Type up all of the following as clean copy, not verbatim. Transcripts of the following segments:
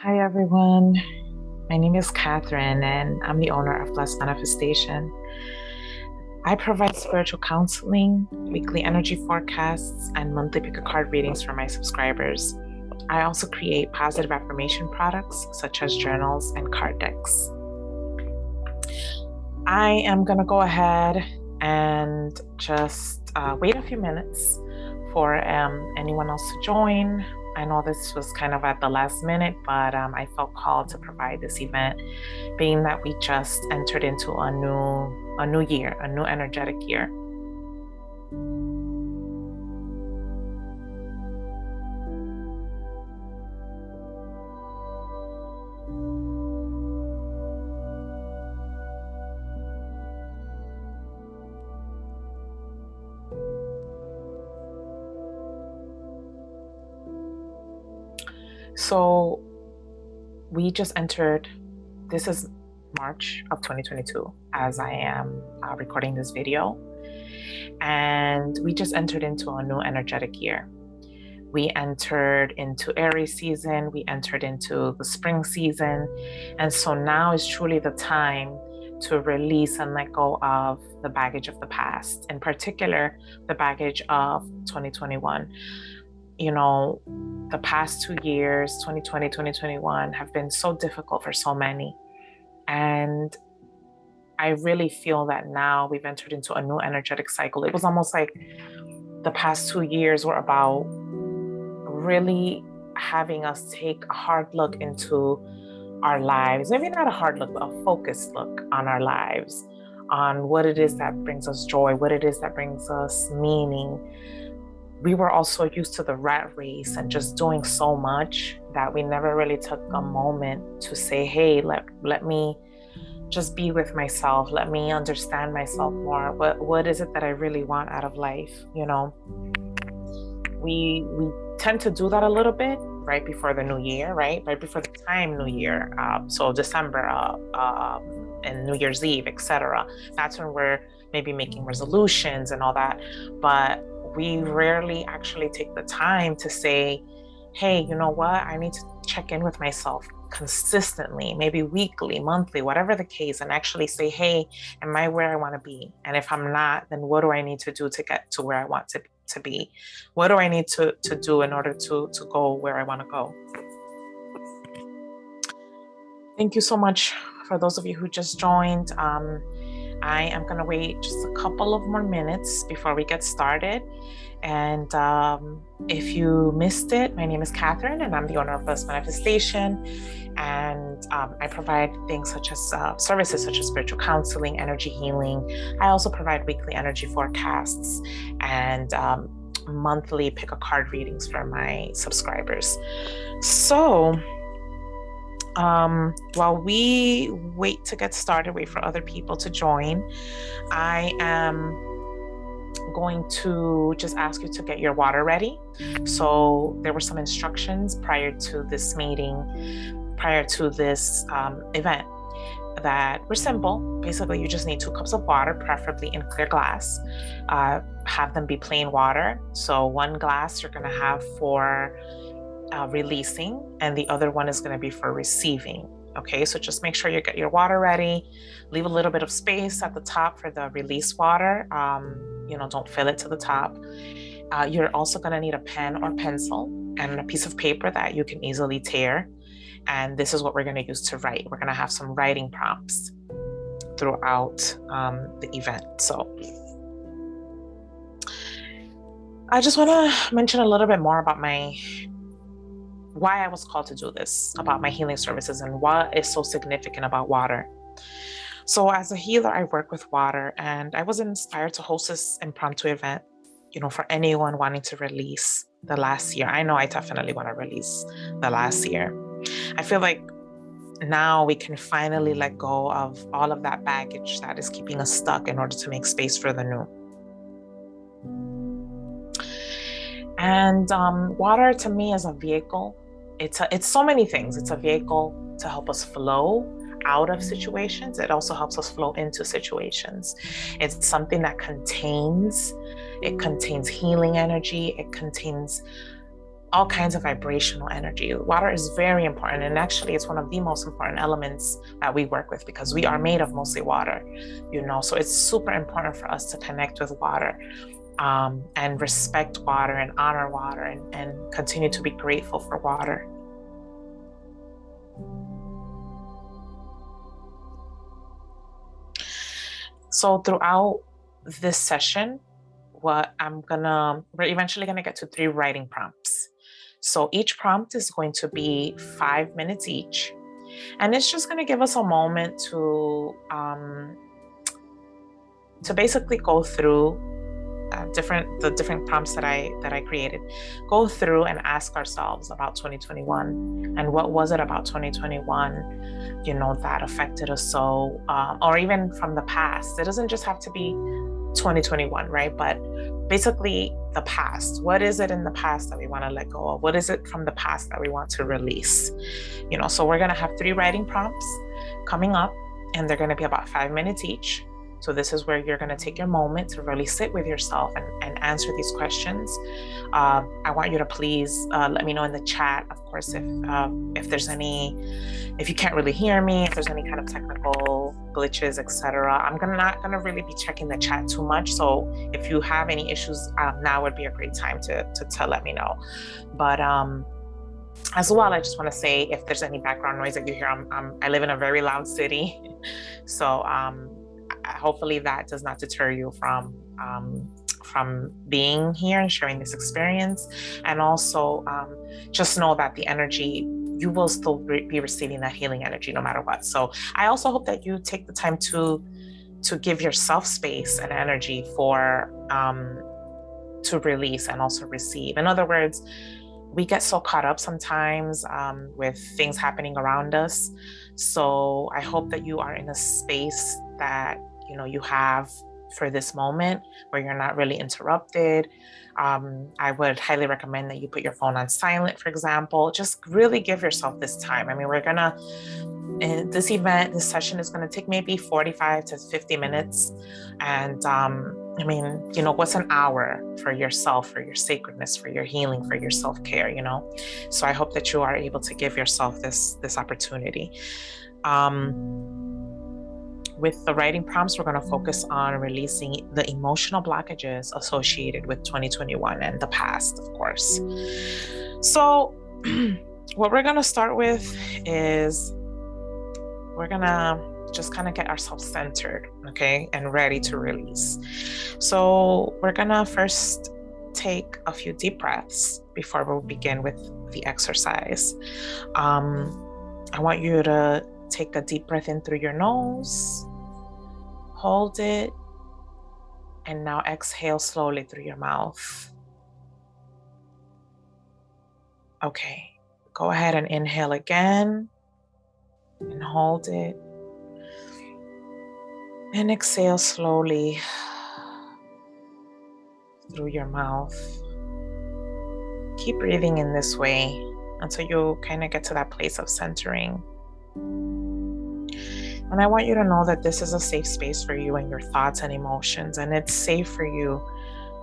Hi, everyone. My name is Catherine, and I'm the owner of Blessed Manifestation. I provide spiritual counseling, weekly energy forecasts, and monthly pick a card readings for my subscribers. I also create positive affirmation products such as journals and card decks. I am going to go ahead and just wait a few minutes for anyone else to join. I know this was kind of at the last minute, but I felt called to provide this event, being that we just entered into a new year, a new energetic year. So we just entered, this is March of 2022 as I am recording this video. And we just entered into a new energetic year. We entered into Aries season, we entered into the spring season. And so now is truly the time to release and let go of the baggage of the past, in particular, the baggage of 2021. You know, the past 2 years, 2020, 2021, have been so difficult for so many. And I really feel that now we've entered into a new energetic cycle. It was almost like the past 2 years were about really having us take a hard look into our lives. Maybe not a hard look, but a focused look on our lives, on what it is that brings us joy, what it is that brings us meaning. We were also used to the rat race and just doing so much that we never really took a moment to say, hey, let me just be with myself. Let me understand myself more. What is it that I really want out of life? You know, we tend to do that a little bit right before the new year, right before the time new year. So December and New Year's Eve, etc. That's when we're maybe making resolutions and all that. But we rarely actually take the time to say, hey, you know what? I need to check in with myself consistently, maybe weekly, monthly, whatever the case, and actually say, hey, am I where I want to be? And if I'm not, then what do I need to do to get to where I want to be? What do I need to do in order to go where I want to go? Thank you so much for those of you who just joined. I am going to wait just a couple of more minutes before we get started. And if you missed it, my name is Catherine, and I'm the owner of Blessed Manifestation. And I provide things such as services such as spiritual counseling, energy healing. I also provide weekly energy forecasts and monthly pick a card readings for my subscribers. So while we wait to get started, wait for other people to join, I am going to just ask you to get your water ready. So there were some instructions prior to this meeting, prior to this event, that were simple. Basically, you just need 2 cups of water, preferably in clear glass. Have them be plain water. So 1 glass you're going to have for releasing, and the other one is going to be for receiving. Okay, so just make sure you get your water ready. Leave a little bit of space at the top for the release water. Don't fill it to the top. You're also going to need a pen or pencil and a piece of paper that you can easily tear. And this is what we're going to use to write. We're going to have some writing prompts throughout the event. So I just want to mention a little bit more about why I was called to do this, about my healing services and what is so significant about water. So as a healer, I work with water, and I was inspired to host this impromptu event, for anyone wanting to release the last year. I know I definitely want to release the last year. I feel like now we can finally let go of all of that baggage that is keeping us stuck in order to make space for the new. And water to me is a vehicle. It's so many things. It's a vehicle to help us flow out of situations. It also helps us flow into situations. It's something that contains healing energy. It contains all kinds of vibrational energy. Water is very important, and actually it's one of the most important elements that we work with because we are made of mostly water, so it's super important for us to connect with water, and respect water and honor water, and continue to be grateful for water. So throughout this session, we're eventually gonna get to 3 writing prompts. So each prompt is going to be 5 minutes each. And it's just gonna give us a moment to basically go through the different prompts that I created, go through and ask ourselves about 2021 and what was it about 2021, that affected us so, or even from the past. It doesn't just have to be 2021, right? But basically the past. What is it in the past that we want to let go of? What is it from the past that we want to release? So we're gonna have 3 writing prompts coming up, and they're gonna be about 5 minutes each. So this is where you're going to take your moment to really sit with yourself and answer these questions. I want you to please let me know in the chat, of course, if there's if you can't really hear me, if there's any kind of technical glitches, etc. I'm not gonna really be checking the chat too much. So if you have any issues, now would be a great time to let me know. But as well, I just want to say, if there's any background noise that you hear, I live in a very loud city, so hopefully that does not deter you from being here and sharing this experience. And also just know that the energy, you will still be receiving that healing energy no matter what. So I also hope that you take the time to give yourself space and energy for to release and also receive. In other words, we get so caught up sometimes with things happening around us. So I hope that you are in a space that you have for this moment where you're not really interrupted. I would highly recommend that you put your phone on silent, for example. Just really give yourself this time. I mean, this session is going to take maybe 45 to 50 minutes. And I mean, what's an hour for yourself, for your sacredness, for your healing, for your self-care, So I hope that you are able to give yourself this opportunity. With the writing prompts, we're going to focus on releasing the emotional blockages associated with 2021 and the past, of course. So what we're going to start with is we're going to just kind of get ourselves centered, okay, and ready to release. So we're going to first take a few deep breaths before we begin with the exercise. I want you to take a deep breath in through your nose, hold it, and now exhale slowly through your mouth. Okay, go ahead and inhale again and hold it. And exhale slowly through your mouth. Keep breathing in this way until you kind of get to that place of centering. And I want you to know that this is a safe space for you and your thoughts and emotions, and it's safe for you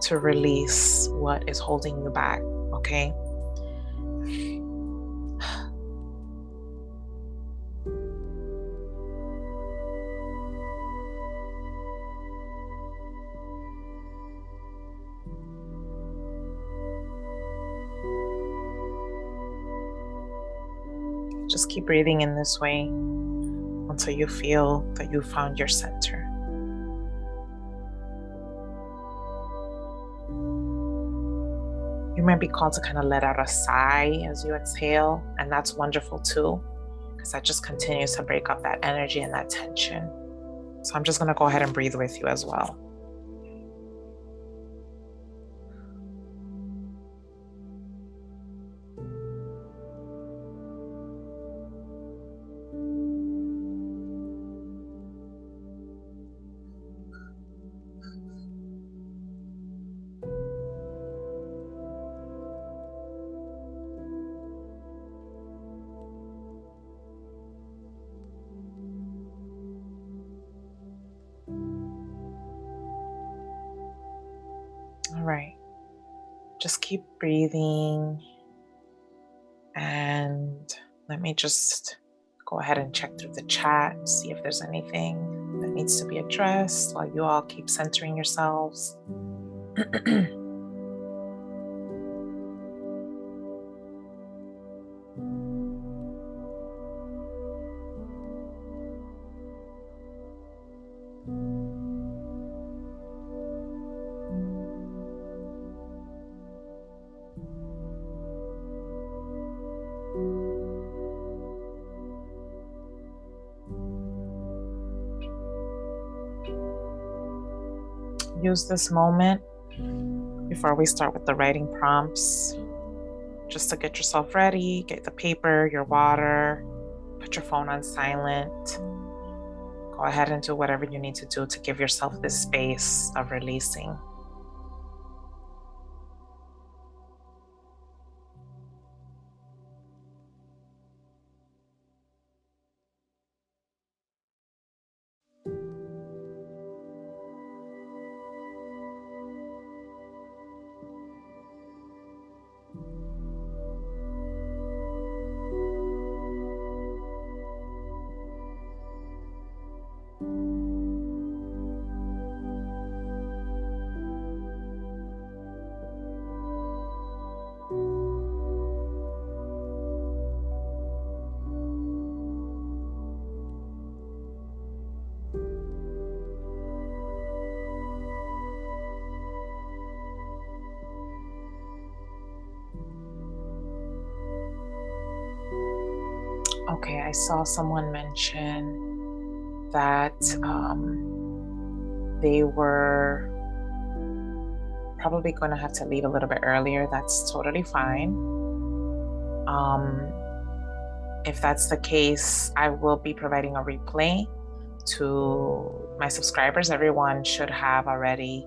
to release what is holding you back, okay? Just keep breathing in this way until you feel that you found your center. You might be called to kind of let out a sigh as you exhale, and that's wonderful too, because that just continues to break up that energy and that tension. So I'm just going to go ahead and breathe with you as well. All right. Just keep breathing And let me just go ahead and check through the chat, see if there's anything that needs to be addressed while you all keep centering yourselves. Use this moment before we start with the writing prompts, just to get yourself ready, get the paper, your water, put your phone on silent. Go ahead and do whatever you need to do to give yourself this space of releasing. Okay, I saw someone mention that they were probably going to have to leave a little bit earlier. That's totally fine. If that's the case, I will be providing a replay to my subscribers. Everyone should have already,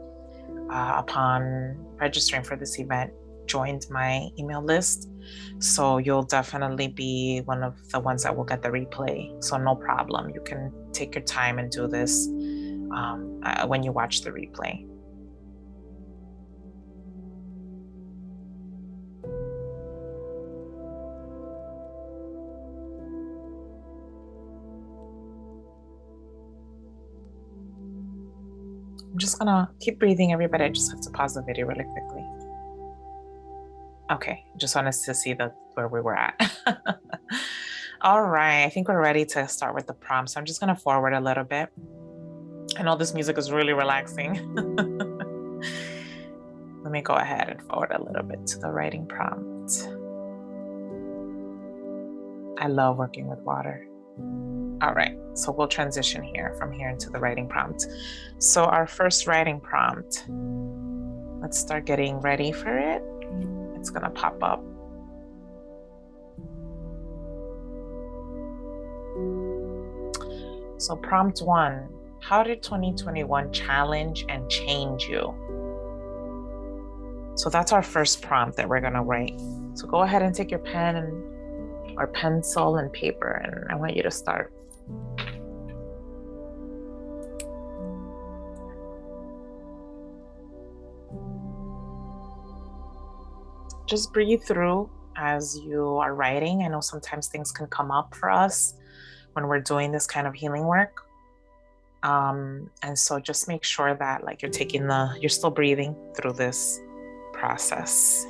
upon registering for this event, joined my email list. So you'll definitely be one of the ones that will get the replay. So no problem. You can take your time and do this when you watch the replay. I'm just gonna keep breathing, everybody. I just have to pause the video really quickly. Okay, just wanted to see where we were at. All right, I think we're ready to start with the prompt. So I'm just gonna forward a little bit. I know this music is really relaxing. Let me go ahead and forward a little bit to the writing prompt. I love working with water. All right, so we'll transition from here into the writing prompt. So our first writing prompt, let's start getting ready for it. It's gonna pop up. So prompt 1, how did 2021 challenge and change you? So that's our first prompt that we're gonna write. So go ahead and take your pen or pencil and paper, and I want you to start. Just breathe through as you are writing. I know sometimes things can come up for us when we're doing this kind of healing work. And so just make sure that you're still breathing through this process.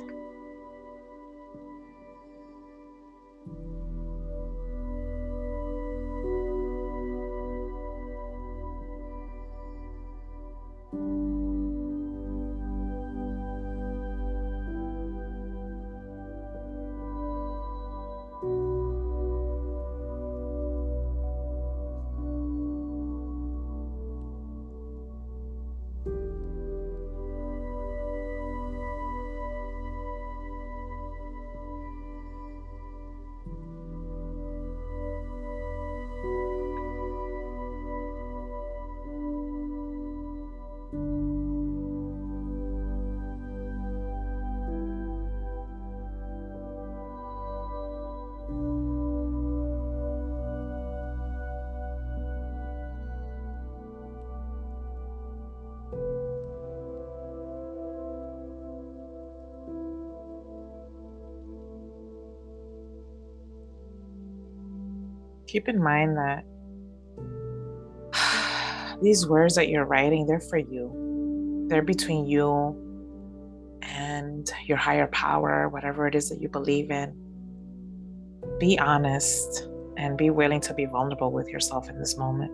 keep in mind that these words that you're writing, they're for you. They're between you and your higher power, whatever it is that you believe in. Be honest and be willing to be vulnerable with yourself in this moment.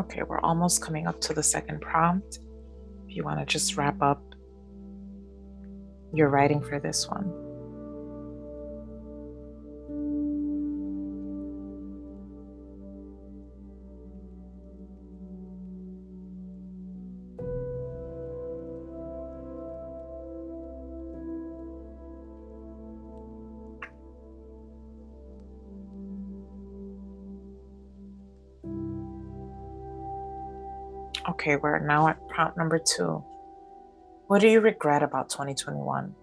Okay, we're almost coming up to the second prompt. If you want to just wrap up your writing for this one. Okay, we're now at prompt number 2. What do you regret about 2021?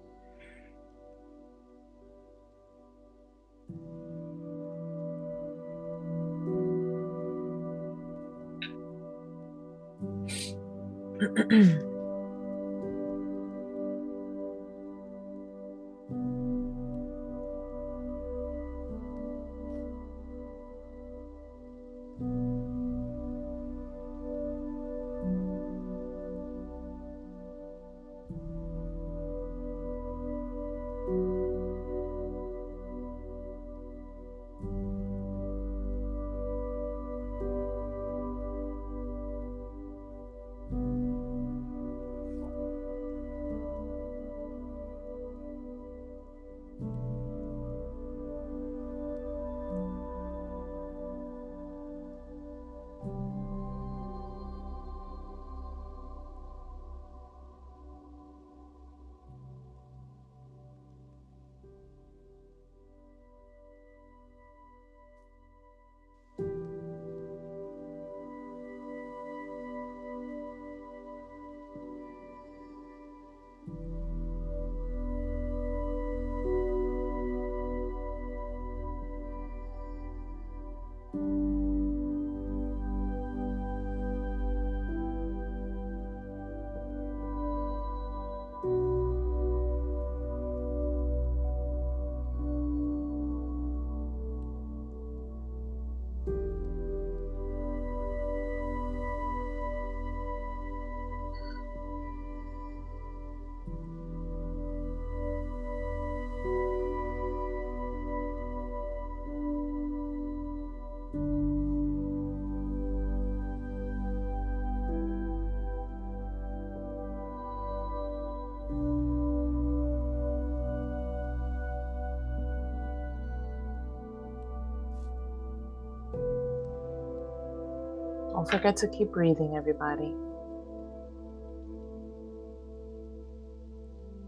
Don't forget to keep breathing, everybody.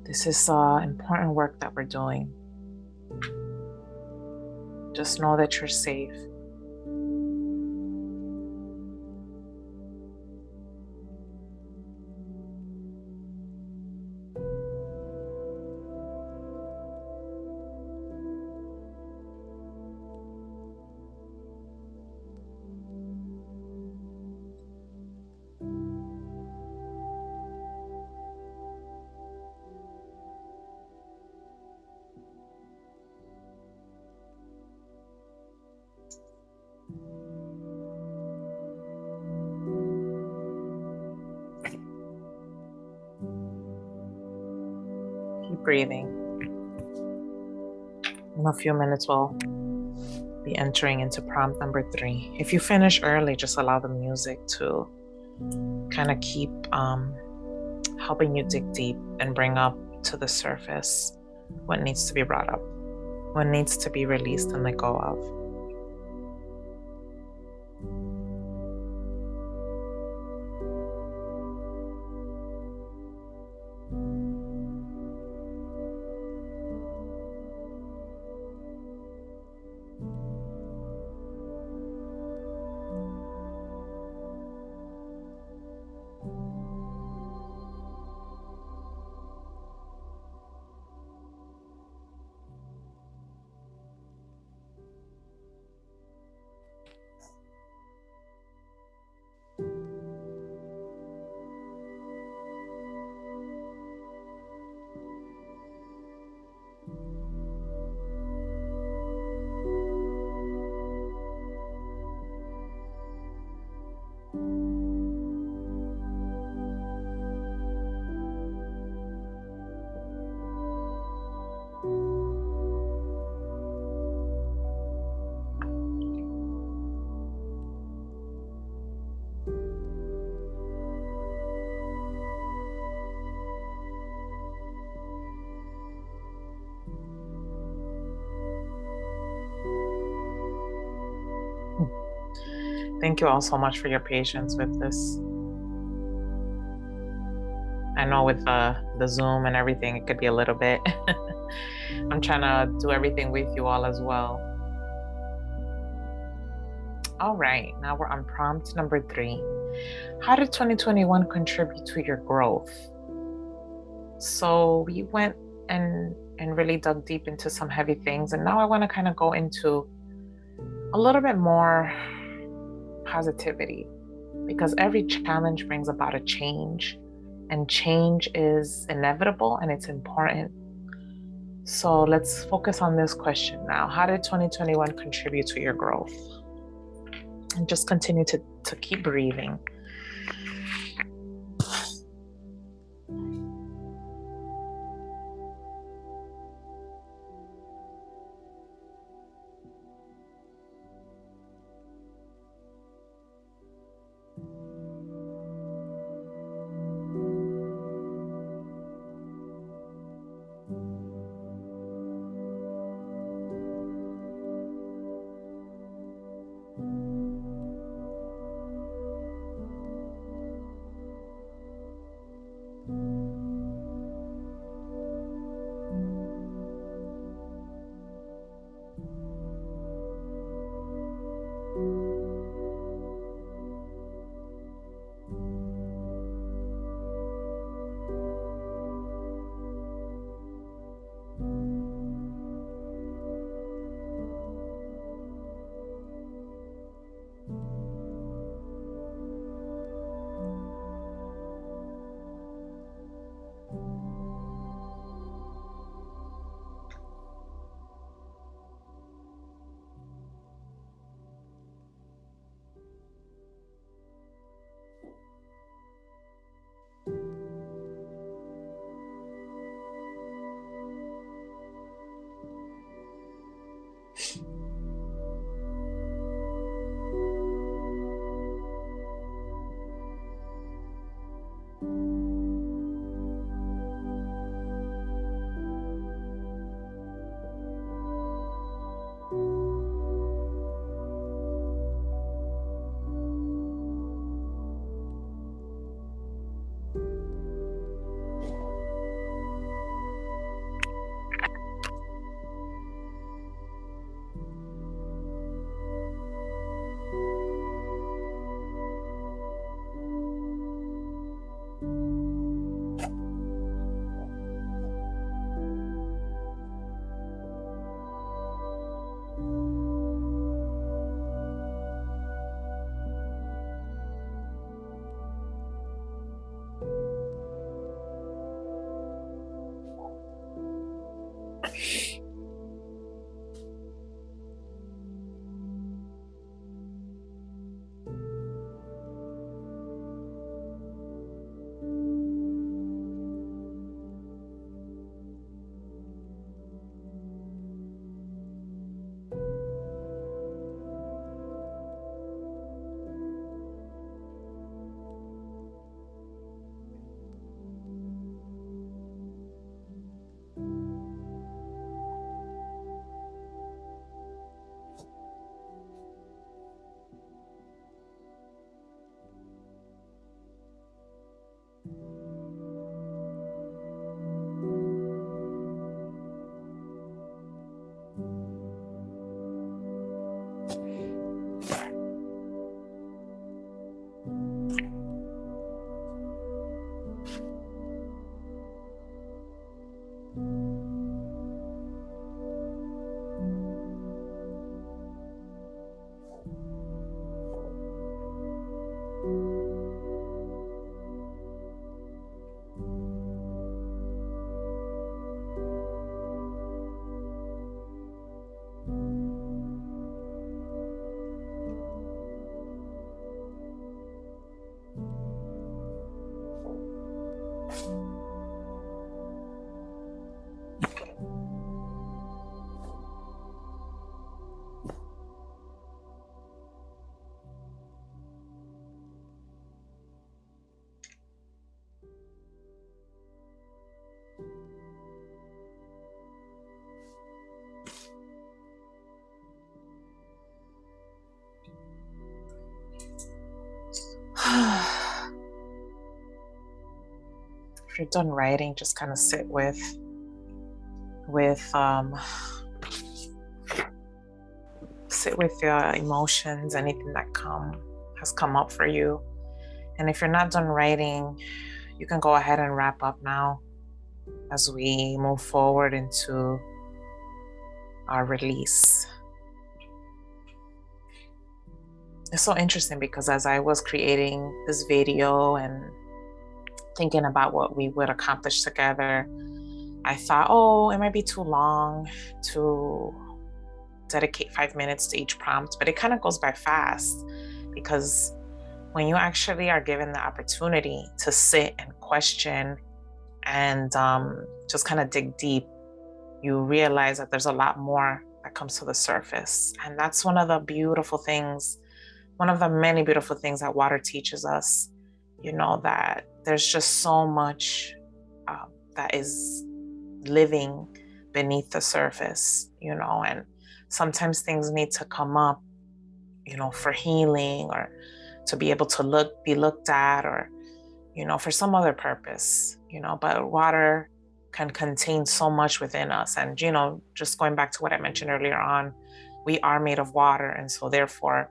This is important work that we're doing. Just know that you're safe. Keep breathing. In a few minutes, we'll be entering into prompt number 3. If you finish early, just allow the music to kind of keep helping you dig deep and bring up to the surface what needs to be brought up, what needs to be released and let go of. Thank you all so much for your patience with this. I know with the Zoom and everything, it could be a little bit. I'm trying to do everything with you all as well. All right, now we're on prompt number 3. How did 2021 contribute to your growth? So we went and really dug deep into some heavy things, and now I want to kind of go into a little bit more positivity, because every challenge brings about a change, and change is inevitable and it's important. So let's focus on this question now. How did 2021 contribute to your growth? And just continue to keep breathing. you're done writing, just kind of sit with sit with your emotions, anything that has come up for you. And if you're not done writing, you can go ahead and wrap up now as we move forward into our release. It's so interesting because as I was creating this video and thinking about what we would accomplish together, I thought, oh, it might be too long to dedicate 5 minutes to each prompt, but it kind of goes by fast because when you actually are given the opportunity to sit and question and just kind of dig deep, you realize that there's a lot more that comes to the surface. And that's one of the beautiful things, one of the many beautiful things that water teaches us, that there's just so much that is living beneath the surface, and sometimes things need to come up, for healing or to be able to be looked at or, for some other purpose, but water can contain so much within us. And, just going back to what I mentioned earlier on, we are made of water. And so therefore,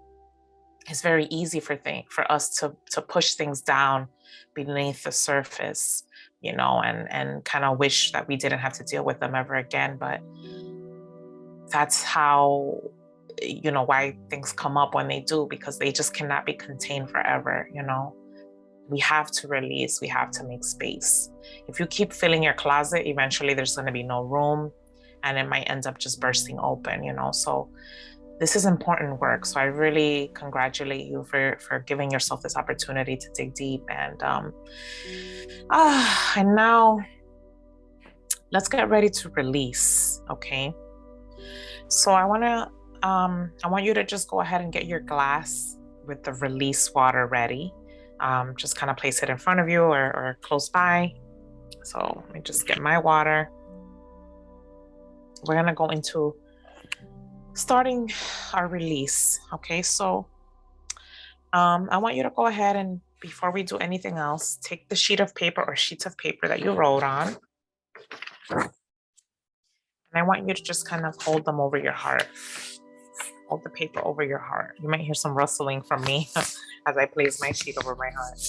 it's very easy for us to push things down beneath the surface, and kind of wish that we didn't have to deal with them ever again. But that's how, why things come up when they do, because they just cannot be contained forever. We have to release, we have to make space. If you keep filling your closet, eventually there's going to be no room and it might end up just bursting open, so this is important work. So I really congratulate you for giving yourself this opportunity to dig deep. And now let's get ready to release. Okay. So I want you to just go ahead and get your glass with the release water ready. Just kind of place it in front of you or close by. So let me just get my water. We're going to go into starting our release. Okay, so I want you to go ahead and, before we do anything else, take the sheet of paper or sheets of paper that you wrote on. And I want you to just kind of hold them over your heart. Hold the paper over your heart. You might hear some rustling from me as I place my sheet over my heart.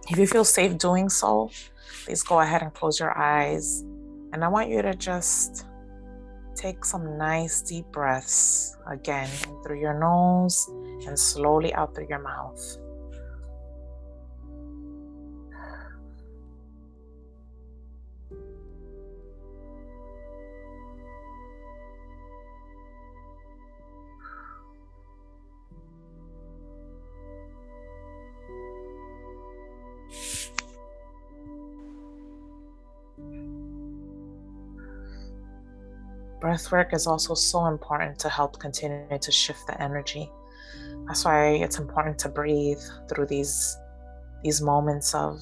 If you feel safe doing so, please go ahead and close your eyes. And I want you to just take some nice deep breaths, again, in through your nose and slowly out through your mouth. Breath work is also so important to help continue to shift the energy. That's why it's important to breathe through these moments of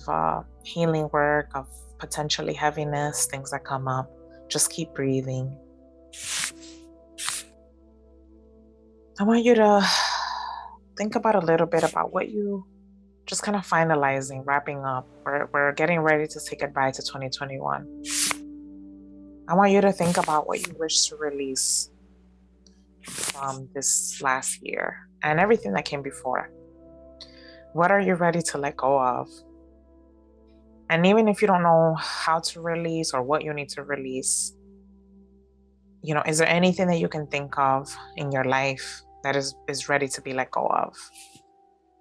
healing work, of potentially heaviness, things that come up. Just keep breathing. I want you to think about a little bit about what you just kind of finalizing, wrapping up. We're getting ready to say goodbye to 2021. I want you to think about what you wish to release from this last year and everything that came before. What are you ready to let go of? And even if you don't know how to release or what you need to release, is there anything that you can think of in your life that is ready to be let go of?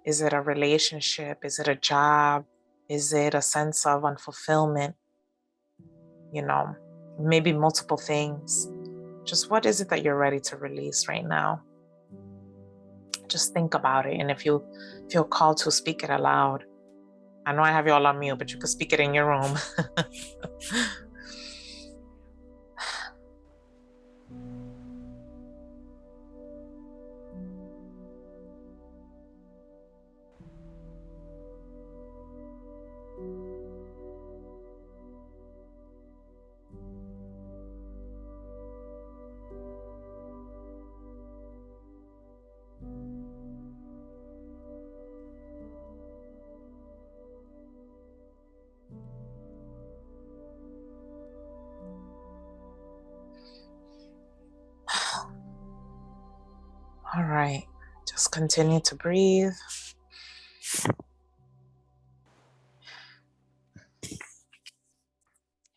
Is it a relationship? Is it a job? Is it a sense of unfulfillment? Maybe multiple things. Just what is it that you're ready to release right now? Just think about it. And if you feel called to speak it aloud, I know I have you all on mute, but you can speak it in your room. All right, just continue to breathe.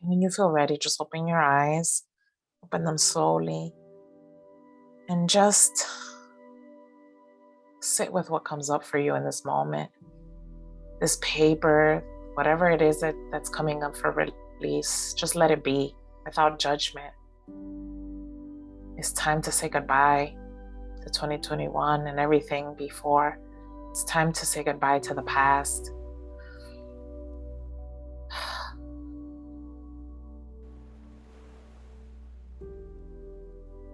And when you feel ready, just open your eyes, open them slowly, and just sit with what comes up for you in this moment. This paper, whatever it is that's coming up for release, just let it be without judgment. It's time to say goodbye to 2021 and everything before. It's time to say goodbye to the past.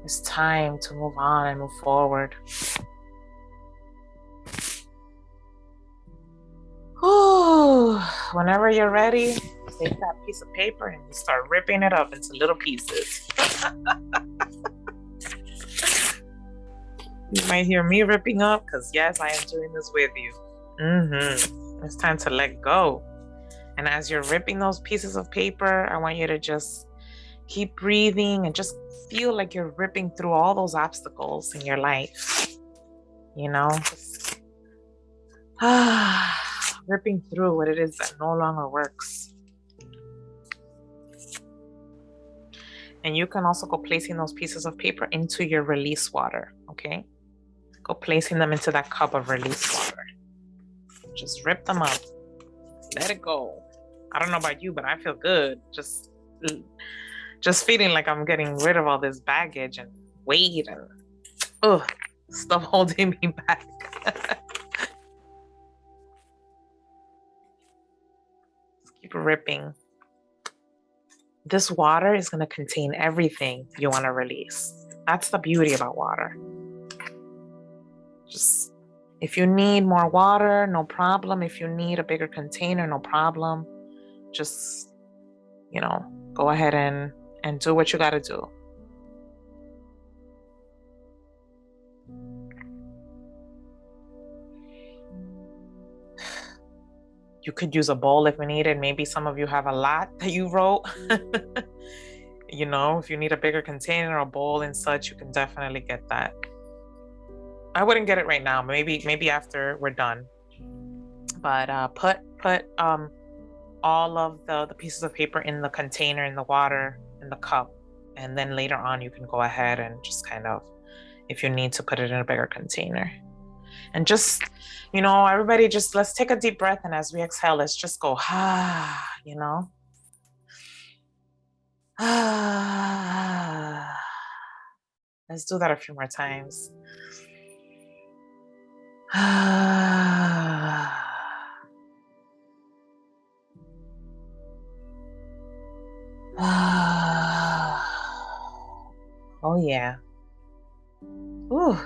It's time to move on and move forward. Ooh, whenever you're ready, take that piece of paper and you start ripping it up into little pieces. You might hear me ripping up because yes, I am doing this with you. It's time to let go. And as you're ripping those pieces of paper, I want you to just keep breathing and just feel like you're ripping through all those obstacles in your life. You know, just ripping through what it is that no longer works. And you can also go placing those pieces of paper into your release water, okay? Go placing them into that cup of release water. Just rip them up. Let it go. I don't know about you, but I feel good. Just feeling like I'm getting rid of all this baggage and weight and stuff holding me back. Just keep ripping. This water is going to contain everything you want to release. That's the beauty about water. Just, if you need more water, no problem. If you need a bigger container, no problem. Just, go ahead and do what you got to do. You could use a bowl if needed. Maybe some of you have a lot that you wrote. If you need a bigger container or bowl and such, you can definitely get that. I wouldn't get it right now. Maybe after we're done. But put all of the pieces of paper in the container, in the water, in the cup, and then later on you can go ahead and just kind of, if you need to, put it in a bigger container. And just, everybody just, let's take a deep breath, and as we exhale, let's just go, Let's do that a few more times. Oh yeah. Ooh.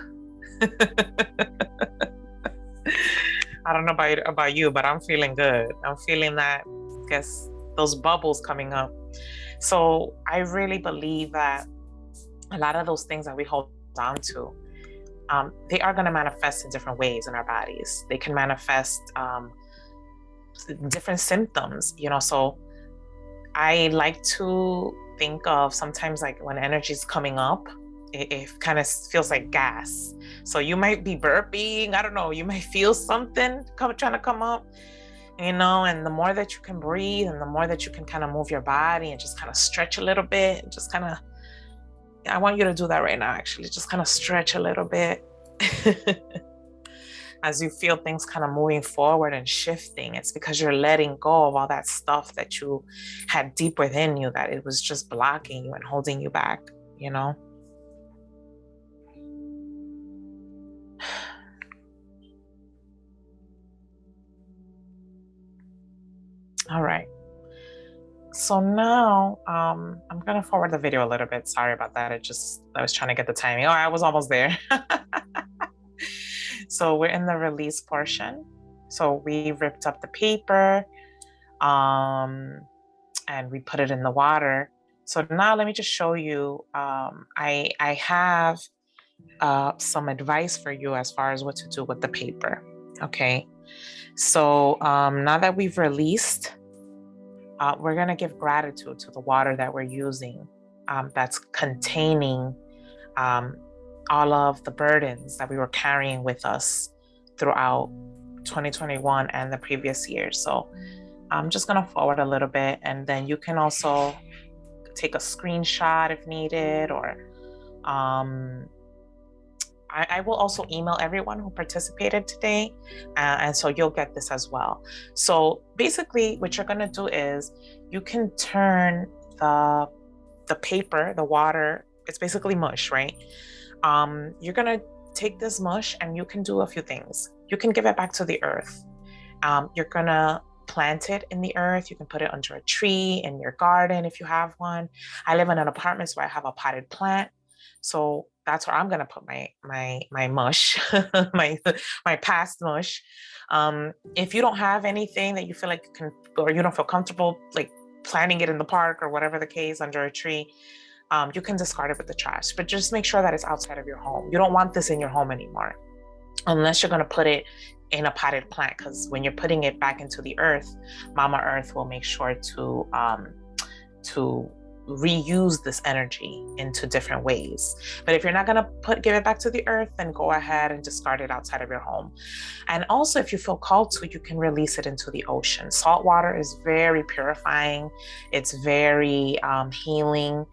I don't know about you, but I'm feeling good. I'm feeling that, those bubbles coming up. So I really believe that a lot of those things that we hold on to, they are going to manifest in different ways in our bodies. They can manifest different symptoms, so I like to think of sometimes like when energy is coming up, it kind of feels like gas. So you might be burping, I don't know, you might feel something trying to come up, and the more that you can breathe and the more that you can kind of move your body and just kind of stretch a little bit, and just kind of, I want you to do that right now, actually, just kind of stretch a little bit. As you feel things kind of moving forward and shifting, it's because you're letting go of all that stuff that you had deep within you, that it was just blocking you and holding you back, All right. So now I'm going to forward the video a little bit. Sorry about that. I was trying to get the timing. Oh, I was almost there. So we're in the release portion. So we ripped up the paper and we put it in the water. So now let me just show you. I have some advice for you as far as what to do with the paper. Okay. So now that we've released, we're going to give gratitude to the water that we're using, that's containing all of the burdens that we were carrying with us throughout 2021 and the previous year. So I'm just going to forward a little bit, and then you can also take a screenshot if needed, or I will also email everyone who participated today, and so you'll get this as well. So basically what you're going to do is you can turn the paper, the water, it's basically mush, right? You're going to take this mush and you can do a few things. You can give it back to the earth. You're going to plant it in the earth. You can put it under a tree in your garden if you have one. I live in an apartment, so I have a potted plant. So that's where I'm gonna put my mush, my past mush. If you don't have anything that you feel like you can, or you don't feel comfortable like planting it in the park or whatever the case under a tree, you can discard it with the trash. But just make sure that it's outside of your home. You don't want this in your home anymore, unless you're gonna put it in a potted plant, because when you're putting it back into the earth, Mama Earth will make sure to reuse this energy into different ways. But if you're not going to give it back to the earth, then go ahead and discard it outside of your home. And also, if you feel called to, you can release it into the ocean. Salt water is very purifying. It's very healing.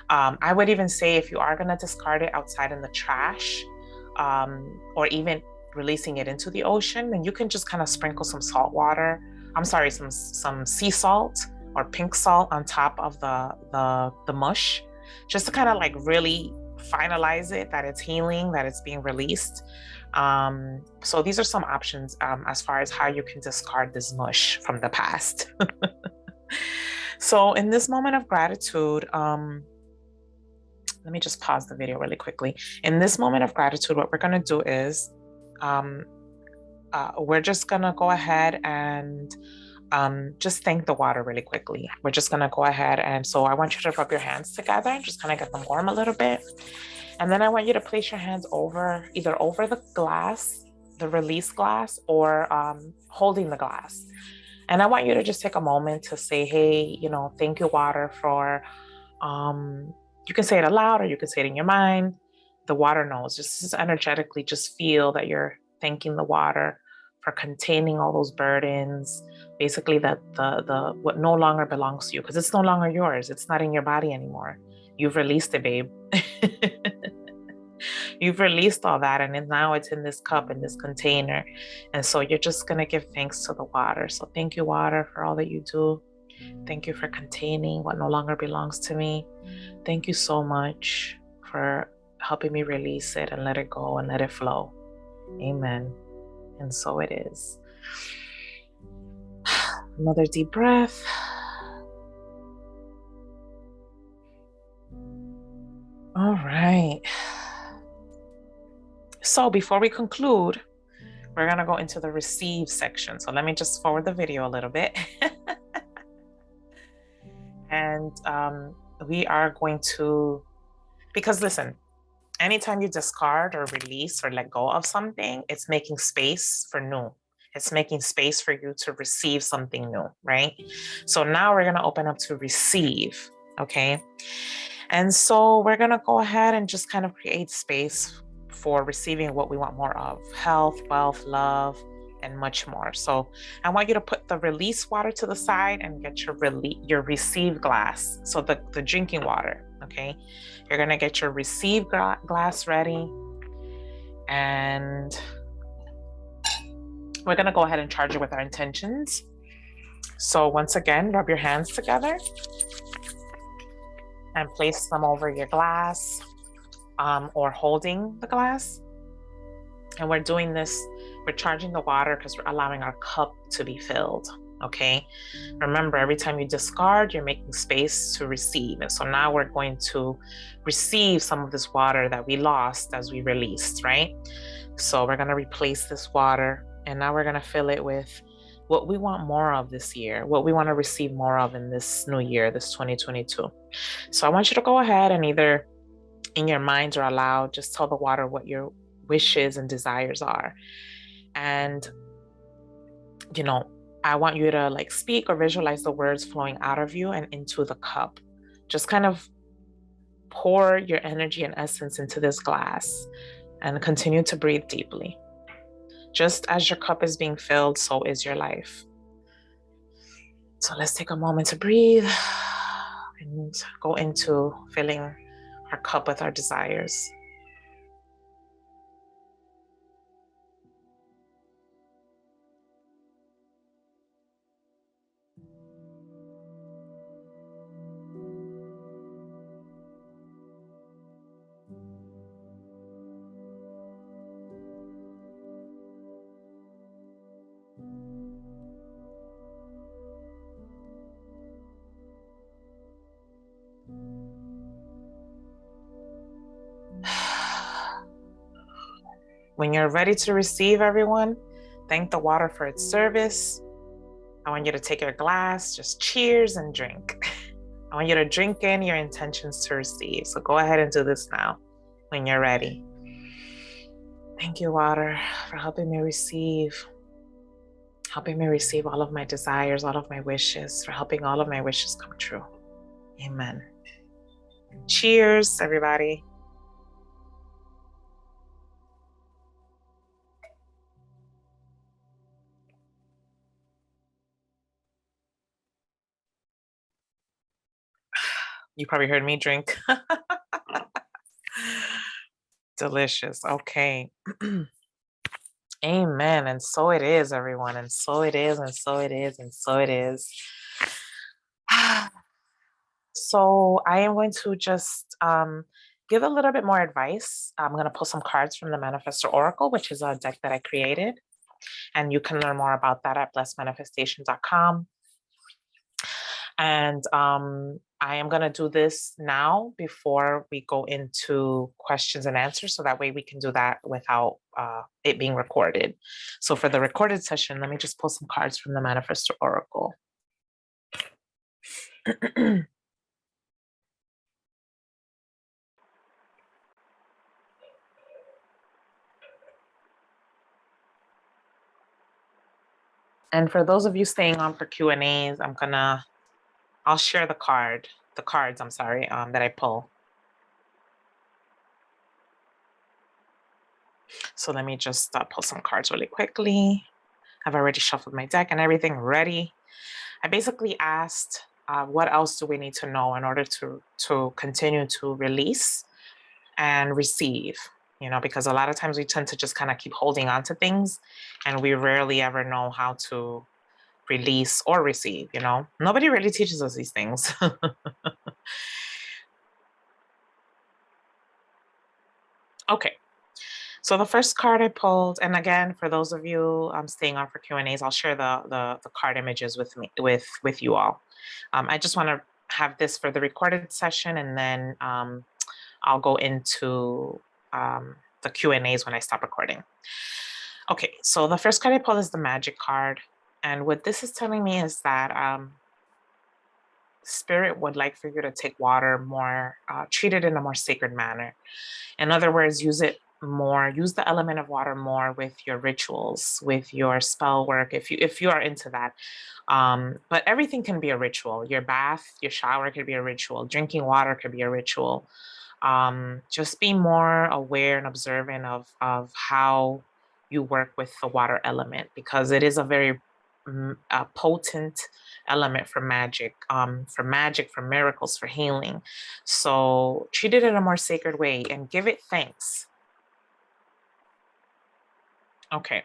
I would even say if you are going to discard it outside in the trash, or even releasing it into the ocean, then you can just kind of sprinkle some salt water. I'm sorry, some sea salt or pink salt on top of the mush, just to kind of like really finalize it, that it's healing, that it's being released. So these are some options as far as how you can discard this mush from the past. So in this moment of gratitude, let me just pause the video really quickly. In this moment of gratitude, what we're going to do is we're just going to go ahead and just thank the water really quickly. We're just going to go ahead. And so I want you to rub your hands together and just kind of get them warm a little bit. And then I want you to place your hands either over the glass, the release glass, or holding the glass. And I want you to just take a moment to say, hey, thank you, water, for, you can say it aloud or you can say it in your mind. The water knows. Just energetically, just feel that you're thanking the water for containing all those burdens. Basically, that the what no longer belongs to you, because it's no longer yours. It's not in your body anymore. You've released it, babe. You've released all that, and now it's in this cup, in this container. And so you're just gonna give thanks to the water. So thank you, water, for all that you do. Thank you for containing what no longer belongs to me. Thank you so much for helping me release it and let it go and let it flow. Amen. And so it is. Another deep breath. All right. So before we conclude, we're going to go into the receive section. So let me just forward the video a little bit. And we are going to, because listen, anytime you discard or release or let go of something, it's making space for new. It's making space for you to receive something new, right? So now we're going to open up to receive, okay? And so we're going to go ahead and just kind of create space for receiving what we want more of: health, wealth, love, and much more. So I want you to put the release water to the side and get your receive glass. So the drinking water, okay? You're going to get your receive glass ready. And we're going to go ahead and charge it with our intentions. So once again, rub your hands together and place them over your glass, or holding the glass. And we're doing this, we're charging the water because we're allowing our cup to be filled, okay? Remember, every time you discard, you're making space to receive. And so now we're going to receive some of this water that we lost as we released, right? So we're going to replace this water, and now we're going to fill it with what we want more of this year, what we want to receive more of in this new year, this 2022. So I want you to go ahead and either in your mind or aloud, just tell the water what your wishes and desires are. And, I want you to like speak or visualize the words flowing out of you and into the cup. Just kind of pour your energy and essence into this glass and continue to breathe deeply. Just as your cup is being filled, so is your life. So let's take a moment to breathe and go into filling our cup with our desires. When you're ready to receive, everyone, thank the water for its service. I want you to take your glass, just cheers and drink. I want you to drink in your intentions to receive. So go ahead and do this now when you're ready. Thank you, water, for helping me receive all of my desires, all of my wishes, for helping all of my wishes come true. Amen. Cheers, everybody. You probably heard me drink. Delicious. Okay. Amen. And so it is, everyone. And so it is, and so it is, and so it is. So I am going to just give a little bit more advice. I'm going to pull some cards from the Manifestor Oracle, which is a deck that I created. And you can learn more about that at blessedmanifestation.com. And I am going to do this now before we go into questions and answers. So that way we can do that without it being recorded. So for the recorded session, let me just pull some cards from the Manifestor Oracle. And for those of you staying on for Q&As, I'll share the cards, that I pull. So let me just pull some cards really quickly. I've already shuffled my deck and everything ready. I basically asked, what else do we need to know in order to continue to release and receive? You know, because a lot of times we tend to just kind of keep holding on to things and we rarely ever know how to release or receive, you know? Nobody really teaches us these things. Okay. So the first card I pulled, and again, for those of you staying on for Q&As, I'll share the card images with you all. I just want to have this for the recorded session, and then I'll go into the Q&As when I stop recording. Okay, so the first card I pulled is the Magic card. And what this is telling me is that Spirit would like for you to take water more, treat it in a more sacred manner. In other words, use the element of water more with your rituals, with your spell work, if you are into that. But everything can be a ritual. Your bath, your shower could be a ritual. Drinking water could be a ritual. Just be more aware and observant of how you work with the water element, because it is a very potent element for magic, for miracles, for healing. So treat it in a more sacred way and give it thanks. Okay.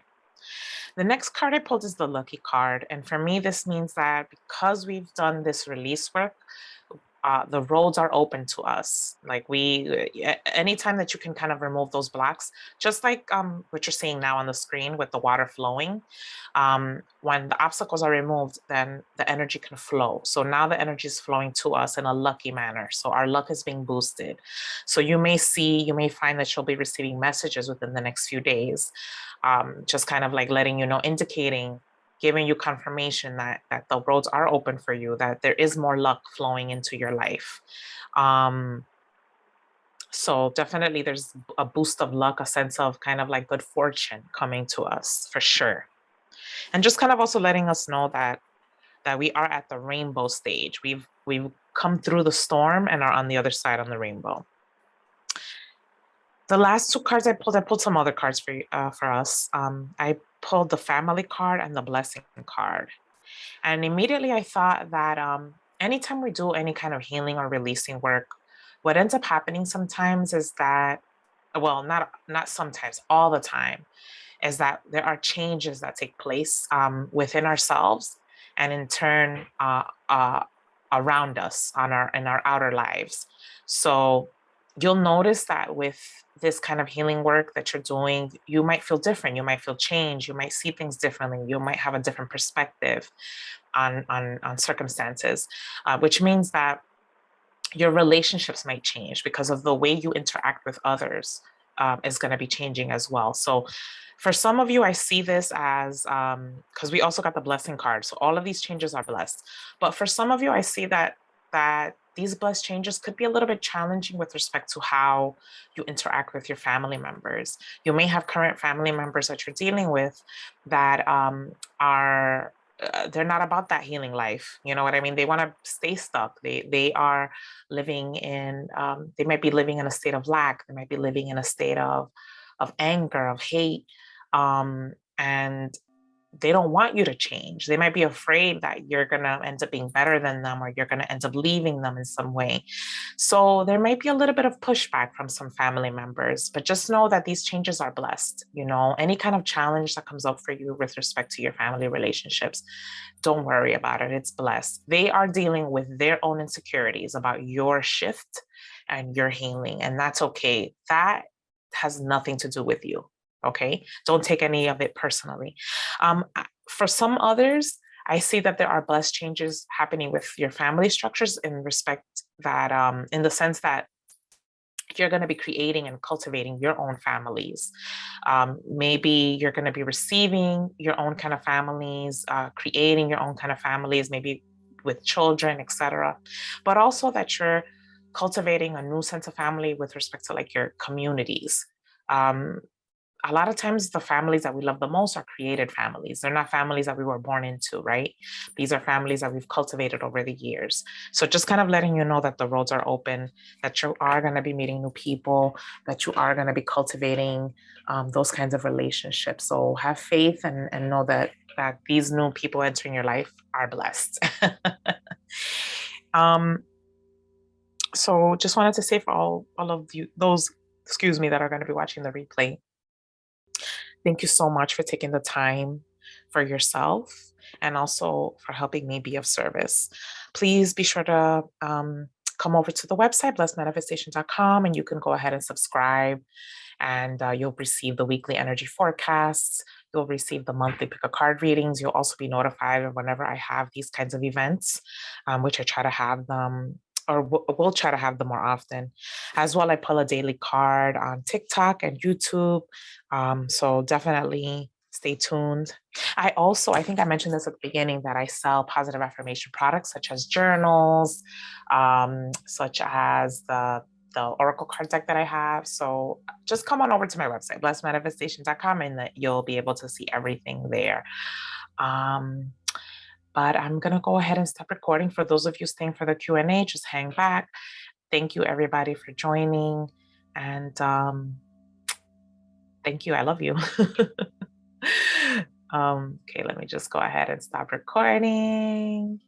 The next card I pulled is the Lucky card. And for me, this means that because we've done this release work, the roads are open to us. Like anytime that you can kind of remove those blocks, just like what you're seeing now on the screen with the water flowing, when the obstacles are removed, then the energy can flow. So now the energy is flowing to us in a lucky manner. So our luck is being boosted. So you may find that you'll be receiving messages within the next few days, just kind of like letting you know, indicating, giving you confirmation that the roads are open for you, that there is more luck flowing into your life. So definitely there's a boost of luck, a sense of kind of like good fortune coming to us for sure. And just kind of also letting us know that we are at the rainbow stage. We've come through the storm and are on the other side on the rainbow. The last two cards I pulled some other cards for us. I pulled the family card and the blessing card. And immediately I thought that anytime we do any kind of healing or releasing work, what ends up happening sometimes is that, well, not sometimes, all the time, is that there are changes that take place within ourselves and in turn around us in our outer lives. So you'll notice that with this kind of healing work that you're doing, you might feel different. You might feel change. You might see things differently. You might have a different perspective on circumstances, which means that your relationships might change because of the way you interact with others is going to be changing as well. So for some of you, I see this as, because we also got the blessing card. So all of these changes are blessed. But for some of you, I see that these blessed changes could be a little bit challenging with respect to how you interact with your family members. You may have current family members that you're dealing with that are they're not about that healing life. You know what I mean? They want to stay stuck. They are living in they might be living in a state of lack. They might be living in a state of anger, of hate, and they don't want you to change. They might be afraid that you're going to end up being better than them or you're going to end up leaving them in some way. So there might be a little bit of pushback from some family members, but just know that these changes are blessed. You know, any kind of challenge that comes up for you with respect to your family relationships, don't worry about it. It's blessed. They are dealing with their own insecurities about your shift and your healing, and that's okay. That has nothing to do with you. Okay, don't take any of it personally. For some others, I see that there are blessed changes happening with your family structures in respect that, in the sense that you're going to be creating and cultivating your own families. Maybe you're going to be receiving your own kind of families, creating your own kind of families, maybe with children, etc. But also that you're cultivating a new sense of family with respect to like your communities. Um, a lot of times the families that we love the most are created families. They're not families that we were born into, right? These are families that we've cultivated over the years. So just kind of letting you know that the roads are open, that you are going to be meeting new people, that you are going to be cultivating those kinds of relationships. So have faith and know that these new people entering your life are blessed. So just wanted to say for all of you, those, excuse me, that are going to be watching the replay, thank you so much for taking the time for yourself and also for helping me be of service. Please be sure to come over to the website, blessedmanifestation.com, and you can go ahead and subscribe, and you'll receive the weekly energy forecasts. You'll receive the monthly pick a card readings. You'll also be notified whenever I have these kinds of events, which I try to have them, or we'll try to have them more often. As well, I pull a daily card on TikTok and YouTube. So definitely stay tuned. I think I mentioned this at the beginning, that I sell positive affirmation products such as journals, such as the Oracle card deck that I have. So just come on over to my website, blessedmanifestation.com, and that you'll be able to see everything there. But I'm going to go ahead and stop recording. For those of you staying for the Q&A, just hang back. Thank you, everybody, for joining. And thank you. I love you. Okay, let me just go ahead and stop recording.